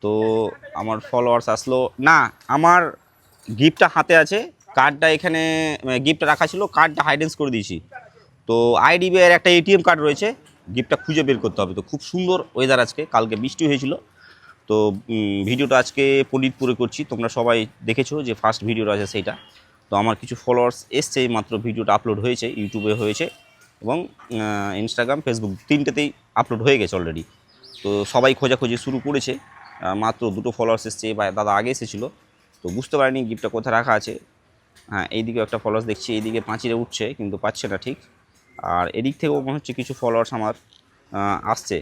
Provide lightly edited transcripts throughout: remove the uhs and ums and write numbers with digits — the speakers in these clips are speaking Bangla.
তো আমার ফলোয়ার্স আসলো না, আমার গিফটটা হাতে আছে, কার্ডটা এখানে গিফটটা রাখা ছিল, কার্ডটা হাইডেন্স করে দিয়েছি। তো আইডিবিআই এর একটা এটিএম কার্ড রয়েছে, গিফটটা খুঁজে বের করতে হবে। তো খুব সুন্দর ওয়েদার আজকে, কালকে বৃষ্টি হয়েছিল। তো ভিডিওটা আজকে পণ্ডিতপুরে করছি, তোমরা সবাই দেখেছো যে ফার্স্ট ভিডিওটা আছে সেইটা। তো আমার কিছু ফলোয়ার্স এসছে, মাত্র ভিডিওটা আপলোড হয়েছে, ইউটিউবে হয়েছে এবং ইনস্টাগ্রাম ফেসবুক তিনটেতেই আপলোড হয়ে গেছে অলরেডি। তো সবাই খোঁজাখুঁজি শুরু করেছে। মাত্র দুটো ফলোয়ার্স এসছে, বা দাদা আগে এসেছিলো, তো বুঝতে পারিনি গিফটটা কোথায় রাখা আছে। হ্যাঁ, এইদিকে একটা ফলোয়ার্স দেখছি, এইদিকে পাঁচিরে উঠছে কিন্তু পাচ্ছে না ঠিক। আর এদিক থেকেও মনে হচ্ছে কিছু ফলোয়ার্স আমার আসছে।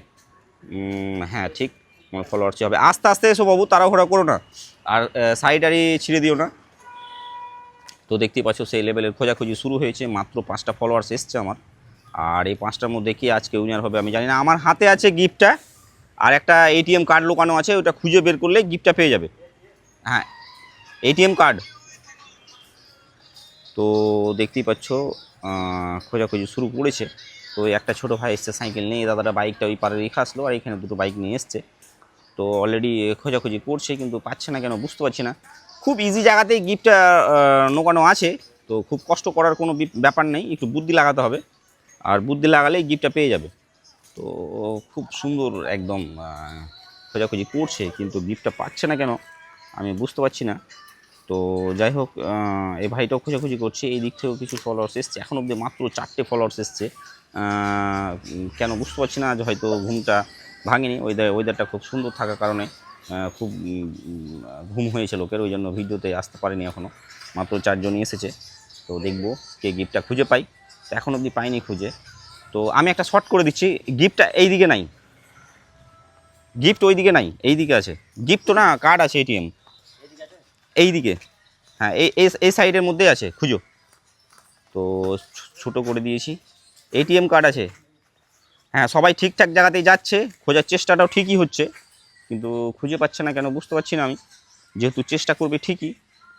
হ্যাঁ ঠিক, আমার ফলোয়ার্সই হবে। আস্তে আস্তে এসো বাবু, তাড়াহুড়া করো না, আর সাইডারি ছিঁড়ে দিও না। তো দেখতেই পাচ্ছ সেই লেভেলের খোঁজাখুঁজি শুরু হয়েছে, মাত্র 5টা ফলোয়ার্স এসছে আমার। আর এই 5টার মধ্যে কি আজকে উইনার হবে আমি জানি না। আমার হাতে আছে গিফটটা, আর একটা এটিএম কার্ড লোকানো আছে, ওটা খুঁজে বের করলে গিফটটা পেয়ে যাবে। হ্যাঁ, এটিএম কার্ড। তো দেখতেই পাচ্ছ খোঁজাখুঁজি শুরু করেছে। তো একটা ছোটো ভাই এসছে সাইকেল নিয়ে, দাদাটা বাইকটা ওই পারে রেখে আসলো, আর এখানে দুটো বাইক নিয়ে এসছে। তো অলরেডি খোঁজাখুঁজি করছে কিন্তু পাচ্ছে না কেন বুঝতে পারছি না। খুব ইজি জায়গাতেই গিফটটা নোকানো আছে, তো খুব কষ্ট করার কোনো ব্যাপার নেই, একটু বুদ্ধি লাগাতে হবে, আর বুদ্ধি লাগালেই গিফটটা পেয়ে যাবে। তো খুব সুন্দর একদম খোঁজাখুঁজি করছে কিন্তু গিফটটা পাচ্ছে না কেন আমি বুঝতে পারছি না। তো যাই হোক, এই ভাইটাও খোঁজাখুঁজি করছে, এই দিক থেকেও কিছু ফলোয়ার্স এসছে, এখন অবধি মাত্র 4টে ফলোয়ার্স এসছে। কেন বুঝতে পারছি না, যে হয়তো ঘুমটা ভাঙেনি, ওয়েদারটা খুব সুন্দর থাকার কারণে খুব ঘুম হয়েছে লোকের, ওই জন্য ভিডিওতে আসতে পারেনি এখনও। মাত্র 4জনই এসেছে। তো দেখবো কে গিফটটা খুঁজে পাই, তো এখন অবধি পাইনি খুঁজে। তো আমি একটা শর্ট করে দিচ্ছি, গিফটটা এই দিকে নাই, গিফট ওই দিকে নাই, এই দিকে আছে গিফট। তো না, কার্ড আছে এটিএম এই দিকে। হ্যাঁ, এই এই সাইডের মধ্যেই আছে, খুঁজো। তো ছোটো করে দিয়েছি, এটিএম কার্ড আছে। হ্যাঁ, সবাই ঠিকঠাক জায়গাতেই যাচ্ছে, খোঁজার চেষ্টাটাও ঠিকই হচ্ছে, কিন্তু খুঁজে পাচ্ছে না কেন বুঝতে পারছি না আমি। যেহেতু চেষ্টা করবে ঠিকই,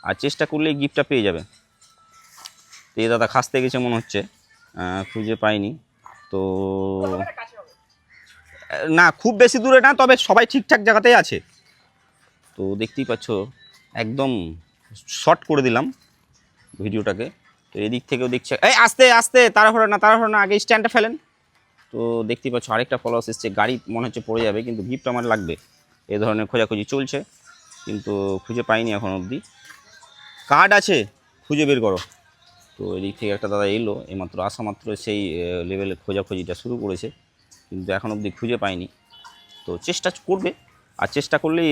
আর চেষ্টা করলেই গিফটটা পেয়ে যাবে। তো এই দাদা খাসতে গেছে মনে হচ্ছে, খুঁজে পাইনি। তো না, খুব বেশি দূরে না, তবে সবাই ঠিকঠাক জায়গাতেই আছে। তো দেখতেই পাচ্ছ একদম শর্ট করে দিলাম ভিডিওটাকে। তো এদিক থেকেও দেখছে, এই আস্তে আস্তে, তাড়াহুড়ো না তাড়াহুড়ো না, আগে স্ট্যান্ডটা ফেলেন। তো দেখতেই পাচ্ছ আরেকটা ফলোয়ার্স এসছে, গাড়ি মনে হচ্ছে পড়ে যাবে, কিন্তু গিফট আমার লাগবে। এ ধরনের খোঁজাখুঁজি চলছে কিন্তু খুঁজে পাইনি এখন অবধি। কার্ড আছে, খুঁজে বের করো। তো এদিক থেকে একটা দাদা এলো, এইমাত্র আসা মাত্র সেই লেভেলে খোঁজাখুঁজিটা শুরু করেছে, কিন্তু এখন অবধি খুঁজে পাইনি। তো চেষ্টা করবে, আর চেষ্টা করলেই